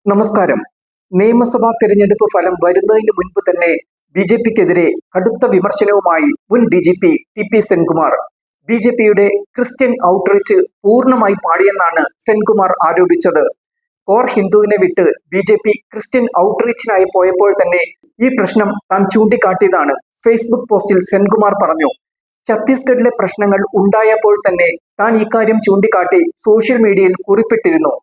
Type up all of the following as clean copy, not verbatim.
നമസ്കാരം. നിയമസഭാ തെരഞ്ഞെടുപ്പ് ഫലം വരുന്നതിന് മുൻപ് തന്നെ ബി.ജെ.പിക്കെതിരെ കടുത്ത വിമർശനവുമായി മുൻ DGP TP. Senkumar. ബി.ജെ.പിയുടെ Christian outreach പൂർണ്ണമായി പാളിയെന്നാണ് സെൻകുമാർ ആരോപിച്ചത്. കോർ ഹിന്ദുവിനെ വിട്ട് ബി.ജെ.പി ക്രിസ്ത്യൻ ഔട്ട്റീച്ചിനായി പോയപ്പോൾ തന്നെ ഈ പ്രശ്നം താൻ ചൂണ്ടിക്കാട്ടിയതാണ് ഫേസ്ബുക്ക് പോസ്റ്റിൽ സെൻകുമാർ പറഞ്ഞു. ഛത്തീസ്ഗഡിലെ പ്രശ്നങ്ങൾ ഉണ്ടായപ്പോൾ തന്നെ താൻ ഇക്കാര്യം ചൂണ്ടിക്കാട്ടി സോഷ്യൽ മീഡിയയിൽ കുറിപ്പിട്ടിരുന്നു.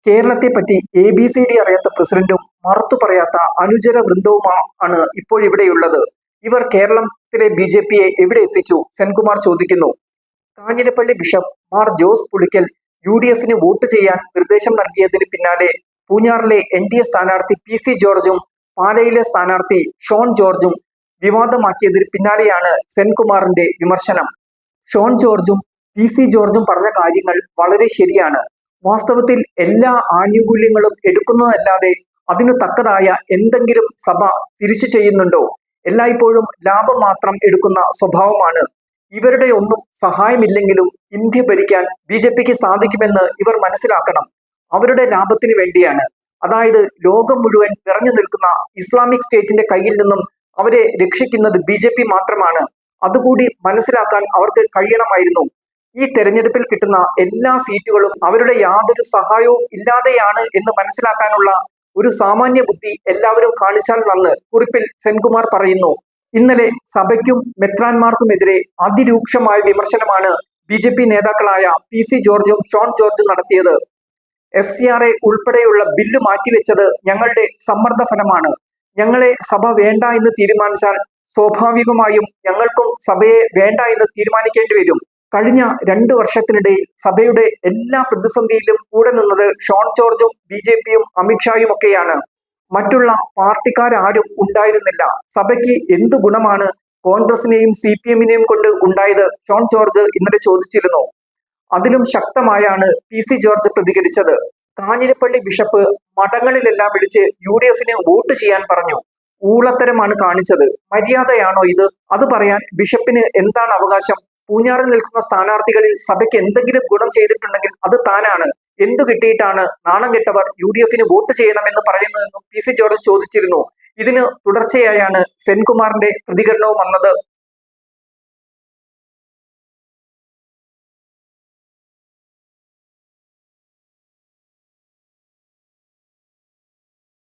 കേരളത്തെപ്പറ്റി ABCD അറിയാത്ത പ്രസിഡന്റും മറുത്തു പറയാത്ത അനുചര വൃന്ദവുമാണ് ഇപ്പോഴിവിടെയുള്ളത്. ഇവർ കേരളത്തിലെ ബി.ജെ.പിയെ എവിടെ എത്തിച്ചു? സെൻകുമാർ ചോദിക്കുന്നു. കാഞ്ഞിരപ്പള്ളി ബിഷപ്പ് മാർ ജോസ് പുളിക്കൽ UDFന് വോട്ട് ചെയ്യാൻ നിർദ്ദേശം നൽകിയതിന് പിന്നാലെ പൂഞ്ഞാറിലെ NDA സ്ഥാനാർത്ഥി PC ജോർജും പാലയിലെ സ്ഥാനാർത്ഥി ഷോൺ ജോർജും വിവാദമാക്കിയതിന് പിന്നാലെയാണ് സെൻകുമാറിന്റെ വിമർശനം. ഷോൺ ജോർജും PC ജോർജും പറഞ്ഞ കാര്യങ്ങൾ വളരെ ശരിയാണ്. വാസ്തവത്തിൽ എല്ലാ ആനുകൂല്യങ്ങളും എടുക്കുന്നതല്ലാതെ അതിനു തക്കതായ എന്തെങ്കിലും സഭ തിരിച്ചു ചെയ്യുന്നുണ്ടോ? എല്ലായ്പ്പോഴും ലാഭം മാത്രം എടുക്കുന്ന സ്വഭാവമാണ്. ഇവരുടെ ഒന്നും സഹായമില്ലെങ്കിലും ഇന്ത്യ ഭരിക്കാൻ ബി.ജെ.പിക്ക് സാധിക്കുമെന്ന് ഇവർ മനസ്സിലാക്കണം. അവരുടെ ലാഭത്തിന് വേണ്ടിയാണ്. അതായത് ലോകം മുഴുവൻ നിറഞ്ഞു നിൽക്കുന്ന ഇസ്ലാമിക് സ്റ്റേറ്റിന്റെ കയ്യിൽ നിന്നും അവരെ രക്ഷിക്കുന്നത് ബി.ജെ.പി മാത്രമാണ്. അതുകൂടി മനസ്സിലാക്കാൻ അവർക്ക് കഴിയണമായിരുന്നു. ഈ തെരഞ്ഞെടുപ്പിൽ കിട്ടുന്ന എല്ലാ സീറ്റുകളും അവരുടെ യാതൊരു സഹായവും ഇല്ലാതെയാണ് എന്ന് മനസ്സിലാക്കാനുള്ള ഒരു സാമാന്യ ബുദ്ധി എല്ലാവരും കാണിച്ചാൽ നന്ന് കുറിപ്പിൽ സെൻകുമാർ പറയുന്നു. ഇന്നലെ സഭയ്ക്കും മെത്രാന്മാർക്കുമെതിരെ അതിരൂക്ഷമായ വിമർശനമാണ് ബി.ജെ.പി നേതാക്കളായ PC ജോർജും ഷോൺ ജോർജും നടത്തിയത്. FCRA ഉൾപ്പെടെയുള്ള ബില്ല് മാറ്റിവെച്ചത് ഞങ്ങളുടെ സമ്മർദ്ദ ഫലമാണ്. ഞങ്ങളെ സഭ വേണ്ട എന്ന് തീരുമാനിച്ചാൽ സ്വാഭാവികമായും ഞങ്ങൾക്കും സഭയെ വേണ്ട എന്ന് തീരുമാനിക്കേണ്ടി വരും. കഴിഞ്ഞ 2 വർഷത്തിനിടയിൽ സഭയുടെ എല്ലാ പ്രതിസന്ധിയിലും കൂടെ നിന്നത് ഷോൺ ജോർജും ബി.ജെ.പിയും അമിത്ഷായും ഒക്കെയാണ്. മറ്റുള്ള പാർട്ടിക്കാരും ഉണ്ടായിരുന്നില്ല. സഭയ്ക്ക് എന്തു ഗുണമാണ് കോൺഗ്രസിനെയും CPM-നെയും കൊണ്ട് ഉണ്ടായത്? ഷോൺ ജോർജ് ഇന്നലെ ചോദിച്ചിരുന്നു. അതിലും ശക്തമായാണ് PC ജോർജ് പ്രതികരിച്ചത്. കാഞ്ഞിരപ്പള്ളി ബിഷപ്പ് മഠങ്ങളിലെല്ലാം വിളിച്ച് UDFന് വോട്ട് ചെയ്യാൻ പറഞ്ഞു. ഊളത്തരമാണ് കാണിച്ചത്. മര്യാദയാണോ ഇത്? അത് പറയാൻ ബിഷപ്പിന് എന്താണ് അവകാശം? പൂഞ്ഞാറിൽ നിൽക്കുന്ന സ്ഥാനാർത്ഥികളിൽ സഭയ്ക്ക് എന്തെങ്കിലും ഗുണം ചെയ്തിട്ടുണ്ടെങ്കിൽ അത് താനാണ്. എന്തു കിട്ടിയിട്ടാണ് നാണം കെട്ടവർ UDFന് വോട്ട് ചെയ്യണമെന്ന് പറയുന്നതെന്നും PC ജോർജ് ചോദിച്ചിരുന്നു. ഇതിന് തുടർച്ചയായാണ് സെൻകുമാറിന്റെ പ്രതികരണവും വന്നത്.